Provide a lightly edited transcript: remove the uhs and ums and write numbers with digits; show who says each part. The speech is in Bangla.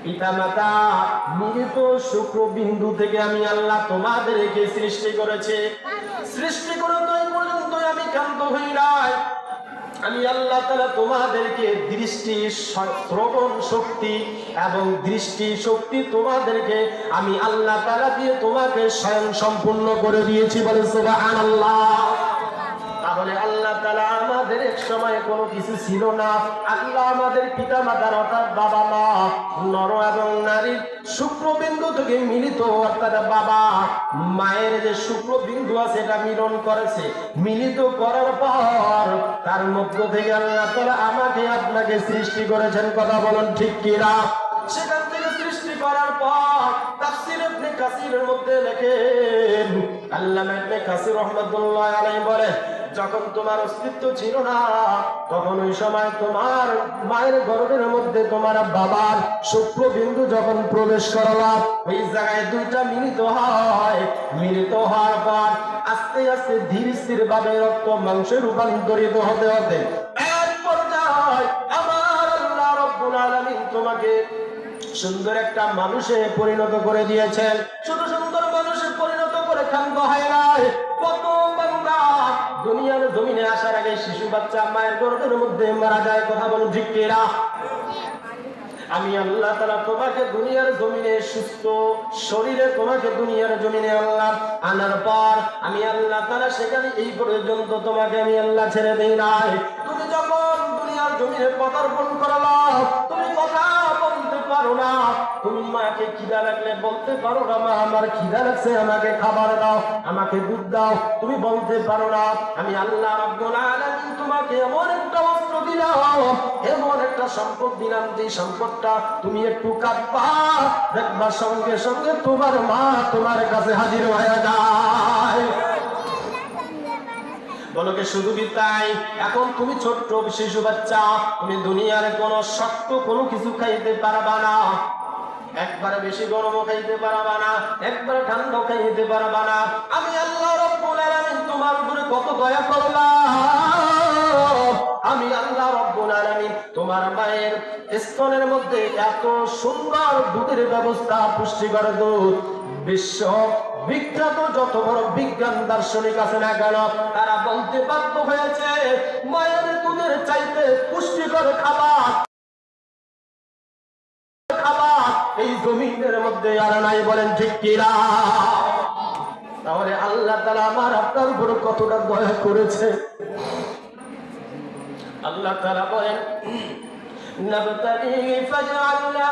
Speaker 1: পিতামাতা মৃত শুক্রবিন্দু থেকে আমি আল্লাহ তোমাদেরকে সৃষ্টি করেছে। সৃষ্টি করে তো এই পর্যন্ত আমি ক্ষান্ত হই নাই। আমি আল্লাহ তাআলা তোমাদেরকে দৃষ্টি, শ্রবণ শক্তি এবং দৃষ্টি শক্তি তোমাদেরকে আমি আল্লাহ তাআলা দিয়ে তোমাকে স্বয়ং সম্পূর্ণ করে দিয়েছি। বলে সুবহানাল্লাহ। তাহলে আল্লাহ তাআলা আমাদের এক সময় কোনো কিছু ছিল না। আল্লাহ আমাদের পিতা মাতার অর্থাৎ বাবা মা নর এবং নারীর শুক্রবিন্দু থেকে মিলিত, অর্থাৎ বাবা মায়ের যে শুক্রবিন্দু আছে এটা মিলন করেছে। মিলিত করার পর তার মধ্য থেকে আল্লাহ তাআলা আমাকে আপনাকে সৃষ্টি করেছেন। কথা বলুন ঠিক কিনা? সেখান থেকে সৃষ্টি করার পর তাফসীর ইবনে কাসিরের মধ্যে লেখেন, আল্লামা ইবনে কাসির রাহমাতুল্লাহ আলাইহি বলে, যখন তোমার অস্তিত্ব ছিল না তখন ওই সময় তোমার মায়ের গর্ভের মধ্যে তোমার বাবার শুক্রবিন্দু যখন প্রবেশ করলাম, ওই জায়গায় দুইটা মিলিত হয়। মিলিত হওয়ার পর আস্তে আস্তে ধীর স্থির ভাবে রক্ত মাংসে রূপান্তরিত হতে হতে এক পর্যায়ে আমার আল্লাহ রাব্বুল আলামিন তোমাকে সুন্দর একটা মানুষে পরিণত করে দিয়েছেন। শুধু সুন্দর মানুষে পরিণত করে ক্ষান্ত হয় নাই। কত বান্দা দুনিয়ার জমিনে আসার আগে শিশু বাচ্চা মায়ের গর্ভের মধ্যে মারা যায়। কথা বলুন ঠিক কিনা? আমি আল্লাহ তাআলা তোমাকে দুনিয়ার জমিনে সুস্থ শরীরে তোমাকে দুনিয়ার জমিনে আল্লাহ আনার পর আমি আল্লাহ তাআলা সেখানে এই পর্যন্ত তোমাকে আমি আল্লাহ ছেড়ে দেই নাই। তুমি যখন দুনিয়ার জমিনে পদার্পণ করলা, তুমি কথা বলতে পারো না। তুমি মাকে খিদা লাগলে বলতে পারো না, মা আমার খিদা লাগছে, আমাকে খাবার দাও, আমাকে দুধ দাও। তুমি বলতে পারো না। আমি আল্লাহ রাব্বুল আলামিন তোমাকে এমন একটা অস্ত্র দিলাম, এমন একটা সম্পদ দিলাম, যে সম্পদটা তুমি একটু কাঁদবা, দেখবা সঙ্গে সঙ্গে তোমার মা তোমার কাছে হাজির হয়ে যায়। বলো কে শুধু কি তাই? এখন তুমি ছোট্ট শিশু বাচ্চা, তুমি দুনিয়ার কোনো শক্ত কোনো কিছু খাইতে পারবা না। একবারে বেশি গরমও খাইতে পারবা না, একবারে ঠান্ডা খাইতে পারবা না। আমি আল্লাহ রাব্বুল আলামিন তোমার উপরে কত দয়া করলাম। আমি আল্লাহ রাব্বুল আলামিন তোমার মায়ের স্তনের মধ্যে এত সুন্দর দুধের ব্যবস্থা, পুষ্টিকর দুধ, বিশ্ব বিখ্যাত যত বড় বিজ্ঞান দার্শনিক আছে না কেন, তারা বলতে বাধ্য হয়েছে মায়ের দুধের চাইতে পুষ্টিকর খাবার এই জমিনের মধ্যে আর নাই। বলেন ঠিক কিনা? তাহলে আল্লাহ তাআলা আমার আপনার উপর কতটা দয়া করেছে। আল্লাহ তাআলা বলেন, নাবতাগি ফাজআলনা